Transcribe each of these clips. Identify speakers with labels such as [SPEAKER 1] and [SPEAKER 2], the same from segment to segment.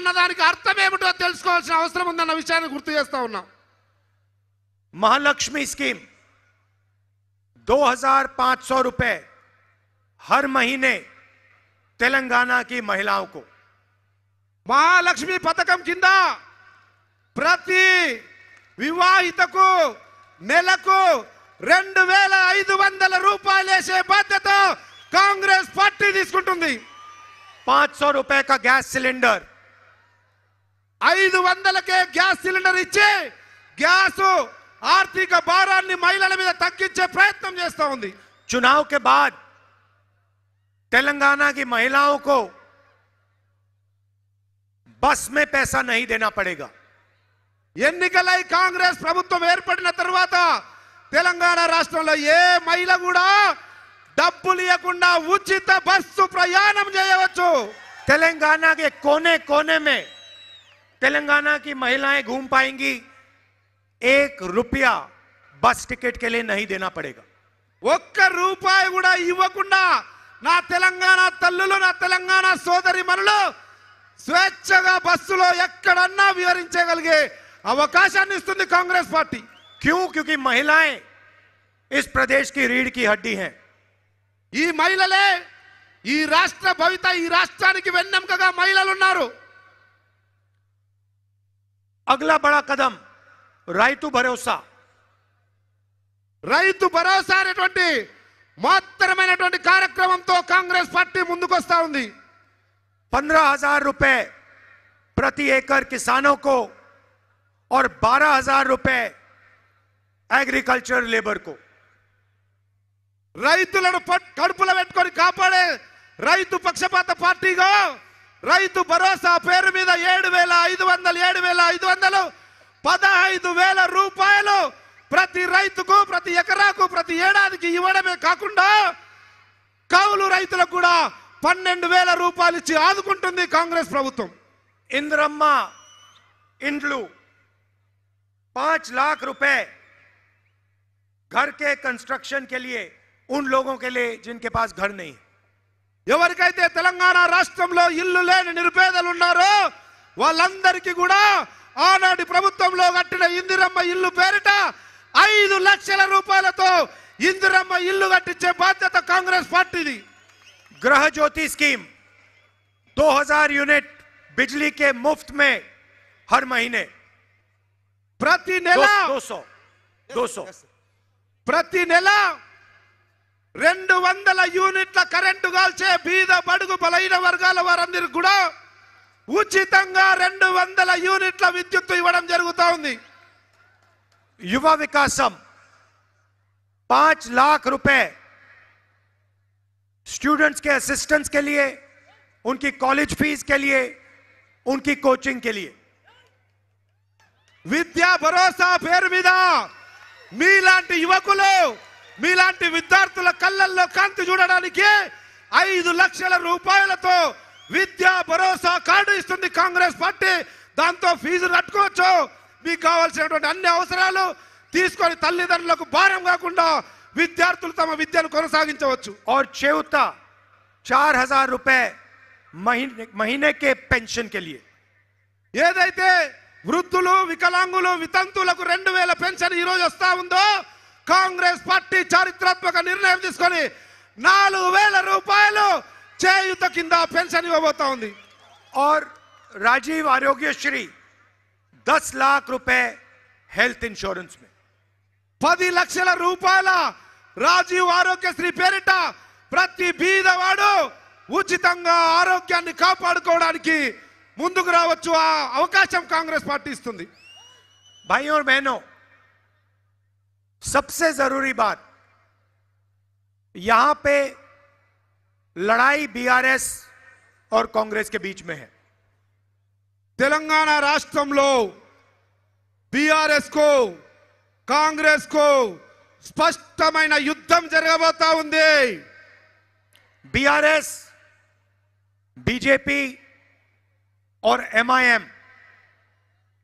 [SPEAKER 1] అన్న దానికి అర్థం ఏమిటో తెలుసుకోవాల్సిన అవసరం ఉందన్న విషయాన్ని గుర్తు చేస్తా ఉన్నాం.
[SPEAKER 2] महालक्ष्मी स्कीम 2500 रुपए हर महीने तेलंगाना की महिलाओं को.
[SPEAKER 1] महालक्ष्मी పథకం కింద ప్రతి వివాహితకు నెలకు 2500 రూపాయలు వేసే బాధ్యత కాంగ్రెస్ పార్టీ తీసుకుంటుంది.
[SPEAKER 2] 500 रुपए का गैस सिलेंडर,
[SPEAKER 1] 500కే గ్యాస్ సిలిండర్ ఇచ్చి గ్యాస్ ఆర్థిక భారాన్ని మహిళల మీద తగ్గించే ప్రయత్నం చేస్తా ఉంది.
[SPEAKER 2] चुनाव के बाद तेलंगाना की महिलाओं को बस में पैसा नहीं देना पड़ेगा.
[SPEAKER 1] ఎన్నికలై కాంగ్రెస్ ప్రభుత్వం ఏర్పడిన తర్వాత తెలంగాణ రాష్ట్రంలో ఏ మహిళ కూడా డబ్బులు ఇవ్వకుండా ఉచిత బస్సు ప్రయాణం చేయవచ్చు.
[SPEAKER 2] तेलंगाना के कोने कोने में तेलंगाना की महिलाएं घूम पाएंगी. 1 रुपया बस टिकट के लिए नहीं देना पड़ेगा.
[SPEAKER 1] ఒక్క రూపాయి కూడా ఇవ్వకుండా నా తెలంగాణ తల్లులు నా తెలంగాణ సోదరి మనులు స్వేచ్ఛగా బస్సులో ఎక్కడన్నా విహరించగలిగే అవకాశాన్ని ఇస్తుంది కాంగ్రెస్ పార్టీ.
[SPEAKER 2] क्यों? क्योंकि महिलाएं इस प्रदेश की रीढ़ की हड्डी हैं.
[SPEAKER 1] ఈ మహిళలే ఈ రాష్ట్ర భవిత, ఈ రాష్ట్రానికి వెన్నెముకగా మహిళలు ఉన్నారు.
[SPEAKER 2] अगला बड़ा कदम రైతు భరోసా.
[SPEAKER 1] రైతు భరోసా అనేటువంటి మాత్రమైనటువంటి కార్యక్రమంతో కాంగ్రెస్ పార్టీ ముందుకు వస్తా ఉంది.
[SPEAKER 2] 15,000 रुपए प्रति एकड़ किसानों को और 12,000 रुपए एग्रीकल्चर लेबर को.
[SPEAKER 1] రైతులను కడుపులో పెట్టుకొని కాపాడే రైతు పక్షపాత పార్టీగా రైతు భరోసా పేరు మీద 7,500 15,000 రూపాయలు ప్రతి రైతుకు ప్రతి ఎకరాకు ప్రతి ఏడాదికి ఇవ్వడమే కాకుండా కౌలు రైతులకు కూడా 12,000 రూపాయలు ఇచ్చి ఆదుకుంటుంది కాంగ్రెస్ ప్రభుత్వం.
[SPEAKER 2] इंद्रम्मा इंड्लू 5 लाख रुपए घर के कंस्ट्रक्शन के लिए उन लोगों के लिए जिनके पास घर नहीं.
[SPEAKER 1] ఎవరికైతే తెలంగాణ రాష్ట్రంలో ఇల్లు లేని నిరుపేదలు ఉన్నారో వాళ్ళందరికీ కూడా ఆనాటి ప్రభుత్వంలో కట్టిన ఇందిరమ్మ ఇల్లు పేరిట 5 లక్షల రూపాయలతో ఇందిరమ్మ ఇల్లు కట్టించే బాధ్యత కాంగ్రెస్ పార్టీది.
[SPEAKER 2] गृह ज्योति स्कीम 2000 यूनिट बिजली के मुफ्त में हर महीने.
[SPEAKER 1] ప్రతి నెల
[SPEAKER 2] 200
[SPEAKER 1] ప్రతి నెల 200 యూనిట్ల కరెంటు కాల్చే బీద బడుగు బలైన వర్గాల వారందరికీ కూడా ఉచితంగా 200 యూనిట్ల విద్యుత్ ఇవ్వడం జరుగుతా ఉంది.
[SPEAKER 2] युवा विकासम 5 लाख रुपए स्टूडेंट्स के असिस्टेंट्स के लिए, उनकी कॉलेज फीस के लिए, उनकी कोचिंग के लिए.
[SPEAKER 1] విద్యా భరోసా పేరు మీద మీలాంటి యువకులు మీలాంటి విద్యార్థుల కళ్ళల్లో కాంతి చూడడానికి 5 లక్షల రూపాయలతో విద్యా భరోసా కార్డు ఇస్తుంది కాంగ్రెస్ పార్టీ. దాంతో ఫీజు కట్టుకోవచ్చు, మీకు కావాల్సినటువంటి అన్ని అవసరాలు తీసుకొని తల్లిదండ్రులకు భారం కాకుండా విద్యార్థులు తమ విద్యను కొనసాగించవచ్చు.
[SPEAKER 2] और चेउता 4,000 रुपए महीने के पेंशन के लिए.
[SPEAKER 1] ఏదైతే వృద్ధులు వికలాంగులు వితంతులకు 2,000 పెన్షన్ ఈ రోజు వస్తా ఉందో కాంగ్రెస్ పార్టీ చారిత్రాత్మక నిర్ణయం తీసుకొని 4,000 రూపాయలు చేయుత కింద పెన్షన్ ఇవ్వబోతా ఉంది.
[SPEAKER 2] और राजीव आरोग्यश्री 10 लाख रुपए हेल्थ इंश्योरेंस में.
[SPEAKER 1] 10 లక్షల రూపాయల రాజీవ్ ఆరోగ్యశ్రీ పేరిట ప్రతి బీదవాడు ఉచితంగా ఆరోగ్యాన్ని కాపాడుకోవడానికి ముందుకు రావచ్చు. ఆ అవకాశం కాంగ్రెస్ పార్టీ ఇస్తుంది.
[SPEAKER 2] भाइयों और बहनों, सबसे जरूरी बात, यहां पे लड़ाई बीआरएस और कांग्रेस के बीच में है.
[SPEAKER 1] తెలంగాణ రాష్ట్రంలో బీఆర్ఎస్ కు కాంగ్రెస్ కు స్పష్టమైన యుద్ధం జరగబోతా ఉంది.
[SPEAKER 2] बीआरएस, बीजेपी और एमआईएम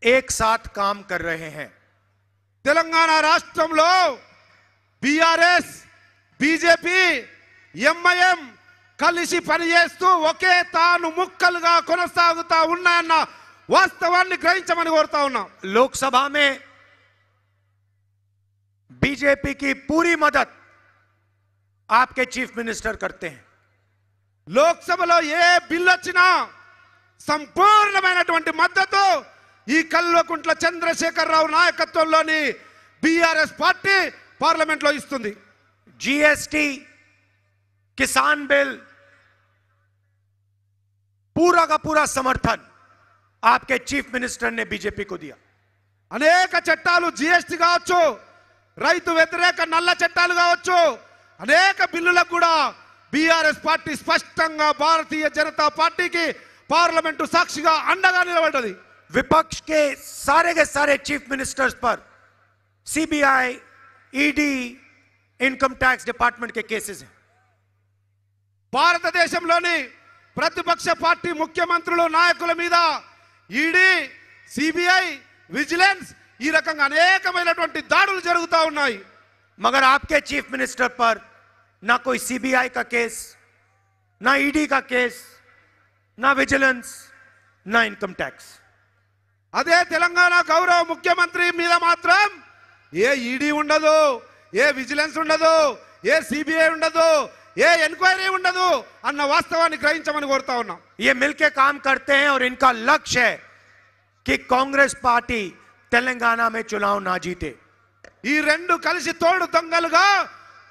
[SPEAKER 2] एक साथ काम कर रहे हैं.
[SPEAKER 1] తెలంగాణ రాష్ట్రంలో బీఆర్ఎస్ బీజేపీ ఎంఐఎం కలిసి పనిచేస్తూ ఒకే తాను ముక్కలుగా కొనసాగుతా ఉన్నాయన్న వాస్తవాన్ని గ్రహించమని కోరుతా ఉన్నాం.
[SPEAKER 2] लोकसभा में बीजेपी की पूरी मदद आपके चीफ मिनिस्टर करते हैं.
[SPEAKER 1] లోక్సభలో ఏ బిల్లు వచ్చినా సంపూర్ణమైనటువంటి మద్దతు ఈ కల్వకుంట్ల చంద్రశేఖరరావు నాయకత్వంలోని బీఆర్ఎస్ పార్టీ పార్లమెంట్ లో ఇస్తుంది.
[SPEAKER 2] जीएसटी, किसान बिल, पूरा का पूरा समर्थन आपके चीफ मिनिस्टर ने बीजेपी को दिया.
[SPEAKER 1] అనేక చట్టాలు జిఎస్టీ కావచ్చు, రైతు వ్యతిరేక నల్ల చట్టాలు కావచ్చు, అనేక బిల్లులకు కూడా బీఆర్ఎస్ పార్టీ స్పష్టంగా భారతీయ జనతా పార్టీకి పార్లమెంటు సాక్షిగా అండగా నిలబడ్డది.
[SPEAKER 2] विपक्ष के सारे चीफ मिनिस्टर्स पर CBI, ED, income tax department के केसेस हैं.
[SPEAKER 1] భారతదేశంలోని ప్రతిపక్ష పార్టీ ముఖ్యమంత్రులు నాయకుల మీద ఈడీ, సిబిఐ, విజిలెన్స్ ఈ రకంగా అనేకమైనటువంటి దాడులు జరుగుతూ ఉన్నాయి.
[SPEAKER 2] मगर आपके चीफ मिनिस्टर पर ना कोई सीबीआई का केस, ना ईडी का केस, ना विजिलेंस, ना इनकम टैक्स.
[SPEAKER 1] అదే తెలంగాణ గౌరవ ముఖ్యమంత్రి మీద మాత్రం ఏ ఈడీ ఉండదు, ఏ విజిలెన్స్ ఉండదు, ఏ సిబిఐ ఉండదు, ఏ ఎంక్వైరీ ఉండదు అన్న వాస్తవాన్ని గ్రహించమని కోరుతా ఉన్నాం.
[SPEAKER 2] ये मिलके काम करते हैं और इनका लक्ष्य है कि कांग्रेस पार्टी तेलंगाना में चुनाव ना जीते.
[SPEAKER 1] ఈ రెండు కలిసి తోడు దొంగలుగా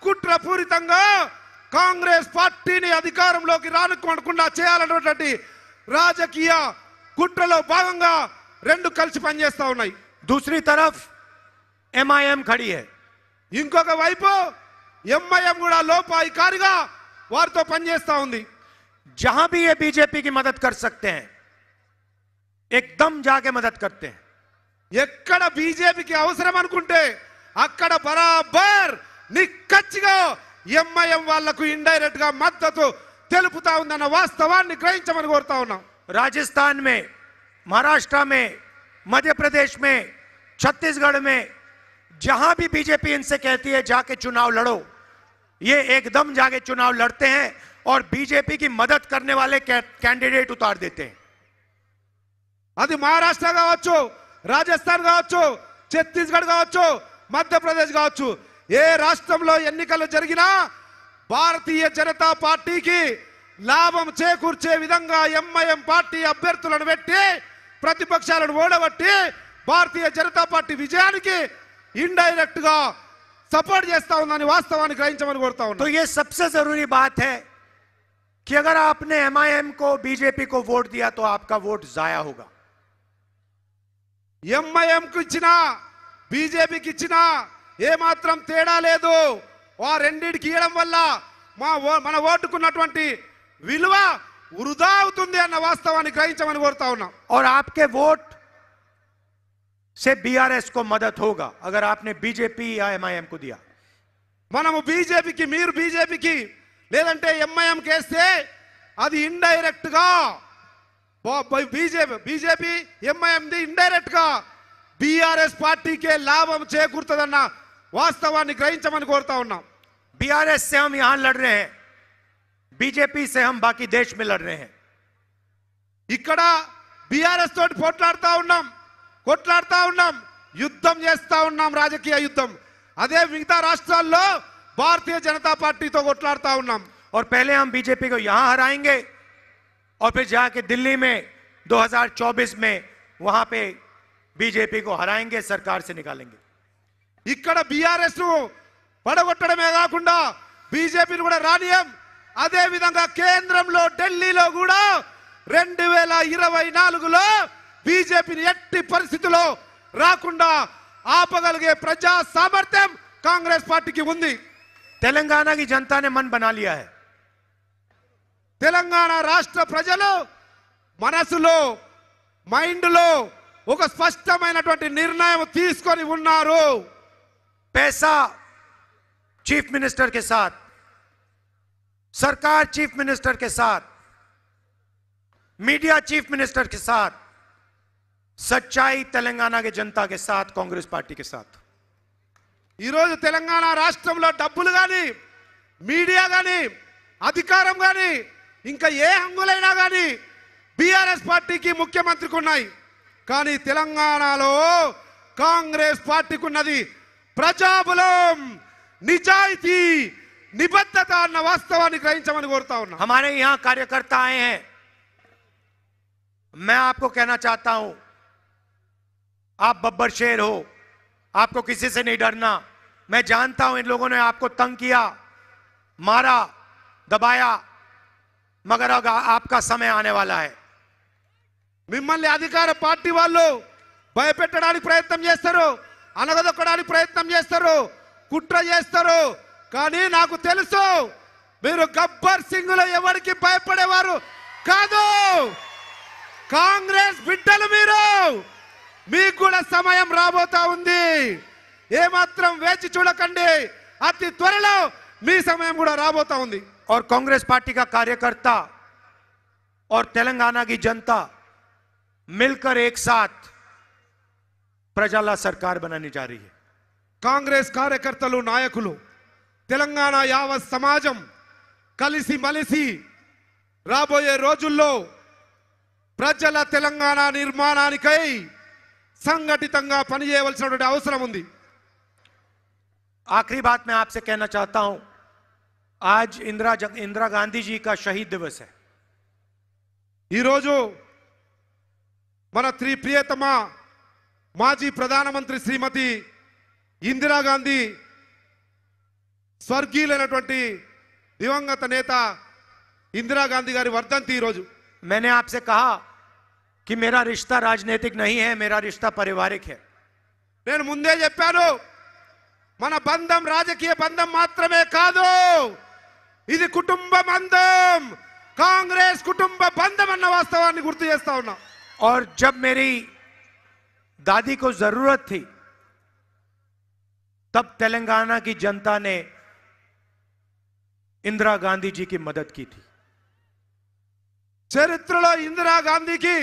[SPEAKER 1] కుట్రపూరితంగా కాంగ్రెస్ పార్టీని అధికారంలోకి రానుకోకుండా చేయాలన్నటువంటి రాజకీయ కుట్రలో భాగంగా రెండు కలిసి పనిచేస్తా ఉన్నాయి.
[SPEAKER 2] दूसरी तरफ एमआईएम खड़ी है.
[SPEAKER 1] ఇంకొక వైపు ఎంఐఎం కూడా లోపాయికారిగా వారితో పనిచేస్తా ఉంది.
[SPEAKER 2] जहां भी ये बीजेपी की मदद कर सकते हैं एकदम जाके मदद करते हैं.
[SPEAKER 1] ఎక్కడ బీజేపీకి అవసరం అనుకుంటే అక్కడ బరాబర్ నిక్కచ్చిగా ఎంఐఎం వాళ్లకు ఇండైరెక్ట్ గా మద్దతు తెలుపుతా ఉందన్న వాస్తవాన్ని గ్రహించమని కోరుతా ఉన్నాం.
[SPEAKER 2] राजस्थान में, महाराष्ट्र में, मध्य प्रदेश में, छत्तीसगढ़ में जहां भी बीजेपी इनसे कहती है जाके चुनाव लड़ो, ये एकदम जाके चुनाव लड़ते हैं और बीजेपी की मदद करने वाले कैंडिडेट उतार देते हैं.
[SPEAKER 1] అది మహారాష్ట్ర కావచ్చు, రాజస్థాన్ కావచ్చు, ఛత్తీస్గఢ్ కావచ్చు, మధ్యప్రదేశ్ కావచ్చు, ఏ రాష్ట్రంలో ఎన్నికలు జరిగినా భారతీయ జనతా పార్టీకి లాభం చేకూర్చే విధంగా ఎంఐఎం పార్టీ అభ్యర్థులను పెట్టి ప్రతిపక్షాలను ఓడగొట్టి భారతీయ జనతా పార్టీ విజయానికి ఇండైరెక్ట్ గా సపోర్ట్ చేస్తా ఉందని వాస్తవాన్ని గ్రహించమని కోరుతా
[SPEAKER 2] तो
[SPEAKER 1] ఉన్నాం.
[SPEAKER 2] ये सबसे जरूरी बात है कि अगर आपने एमआईएम को, बीजेपी को वोट दिया तो आपका वोट जाया होगा.
[SPEAKER 1] ఎంఐఎంకు ఇచ్చినా బీజేపీకి ఇచ్చినా ఏమాత్రం తేడా లేదు. ఆ రెండింటికి ఇవ్వడం వల్ల మన ఓటుకున్నటువంటి విలువ వృధా అవుతుంది అన్న వాస్తవాన్ని గ్రహించమని కోరుతా ఉన్నాం.
[SPEAKER 2] और आपके वोट से बीआरएस को मदद होगा अगर आपने बीजेपी या एमआईएम को दिया.
[SPEAKER 1] మనము బీజేపీకి, మీరు బీజేపీకి లేదంటే ఎంఐఎం కేస్తే అది ఇండైరెక్ట్ గా బీజేపీ ఎంఐఎంది ఇండైరెక్ట్ గా బీఆర్ఎస్ పార్టీకే లాభం చేకూరుతుందన్న వాస్తవాన్ని గ్రహించమని కోరుతా ఉన్నాం.
[SPEAKER 2] बीआरएस से हम यहां लड़ रहे हैं, बीजेपी से हम बाकी देश में लड़ रहे हैं.
[SPEAKER 1] ఇక్కడ బీఆర్ఎస్ తోటి కొట్లాడుతా ఉన్నాం, యుద్ధం చేస్తా ఉన్నాం, రాజకీయ యుద్ధం. అదే మిగతా రాష్ట్రాల్లో భారతీయ జనతా పార్టీతో కొట్లాడుతా ఉన్నాం.
[SPEAKER 2] और पहले हम बीजेपी को यहां हराएंगे और फिर जाके दिल्ली में 2024 में वहां पे बीजेपी को हराएंगे, सरकार से निकालेंगे.
[SPEAKER 1] ఇక్కడ బీఆర్ఎస్ ను పడగొట్టడమే కాకుండా బీజేపీని కూడా రానియం. అదే విధంగా కేంద్రంలో ఢిల్లీలో కూడా 2024లో బీజేపీని ఎట్టి పరిస్థితుల్లో రాకుండా ఆపగలిగే ప్రజా సామర్థ్యం కాంగ్రెస్ పార్టీకి ఉంది.
[SPEAKER 2] तेलंगाना की जनता ने मन बना लिया है.
[SPEAKER 1] తెలంగాణ రాష్ట్ర ప్రజలు మనసులో, మైండ్లో ఒక స్పష్టమైనటువంటి నిర్ణయం తీసుకొని ఉన్నారు.
[SPEAKER 2] पैसा चीफ मिनिस्टर के साथ, सरकार चीफ मिनिस्टर के साथ, मीडिया चीफ मिनिस्टर के साथ, सच्चाई तेलंगाना के जनता के साथ, कांग्रेस पार्टी के साथ.
[SPEAKER 1] ఈరోజు తెలంగాణ రాష్ట్రంలో డబ్బులు కానీ, మీడియా కానీ, అధికారం కానీ ఇంకా ఏ హంగులైనా కానీ బీఆర్ఎస్ పార్టీకి ముఖ్యమంత్రికి ఉన్నాయి. కానీ తెలంగాణలో కాంగ్రెస్ పార్టీకి ఉన్నది ప్రజాబలం, నిజాయితీ, నిబద్ధత అన్న వాస్తవాన్ని గ్రహించమని కోరుతా ఉన్నా.
[SPEAKER 2] हमारे यहाँ कार्यकर्ता आए हैं, मैं आपको कहना चाहता हूं, आप बब्बर शेर हो, आपको किसी से नहीं डरना. मैं जानता हूं इन लोगों ने आपको तंग किया, मारा, दबाया, मगर अब आपका समय आने वाला है.
[SPEAKER 1] మిమ్మల్ని అధికార పార్టీ వాళ్ళు భయపెట్టడానికి ప్రయత్నం చేస్తారు, అనగదొక్కడానికి ప్రయత్నం చేస్తారు, కుట్ర చేస్తారు. కానీ నాకు తెలుసు మీరు గబ్బర్ సింగ్లో ఎవరికి భయపడేవారు కాదు. కాంగ్రెస్ బిడ్డలు మీరు, మీకు కూడా సమయం రాబోతా ఉంది. ఏమాత్రం వేచి చూడకండి, అతి త్వరలో మీ సమయం కూడా రాబోతా ఉంది.
[SPEAKER 2] और कांग्रेस पार्टी का कार्यकर्ता और तेलंगाना की जनता मिलकर एक साथ प्रजाला सरकार बनाने जा रही है.
[SPEAKER 1] కాంగ్రెస్ కార్యకర్తలు, నాయకులు, తెలంగాణ యావత్ సమాజం కలిసి మలిసి రాబోయే రోజుల్లో ప్రజల తెలంగాణ నిర్మాణానికై సంఘటితంగా పనిచేయవలసినటువంటి అవసరం ఉంది.
[SPEAKER 2] आखिरी बात मैं आपसे कहना चाहता हूं, आज इंदिरा गांधी जी का शहीद दिवस है.
[SPEAKER 1] ఈ రోజు మన ప్రియతమ మాజీ ప్రధానమంత్రి శ్రీమతి ఇందిరాగాంధీ, స్వర్గీయులైనటువంటి దివంగత నేత ఇందిరాగాంధీ గారి వర్ధంతి ఈ రోజు.
[SPEAKER 2] मैंने आपसे कहा कि मेरा रिश्ता राजनीतिक नहीं है, मेरा रिश्ता पारिवारिक है.
[SPEAKER 1] నేను ముందే చెప్పాను, మన బంధం రాజకీయ బంధం మాత్రమే కాదు, ఇది కుటుంబ బంధం, కాంగ్రెస్ కుటుంబ బంధం అన్న వాస్తవాన్ని గుర్తు చేస్తా ఉన్నా.
[SPEAKER 2] और जब मेरी दादी को जरूरत थी तब तेलंगाना की जनता ने इंदिरा गांधी जी की मदद की थी.
[SPEAKER 1] చరిత్రలో ఇందిరాగాంధీకి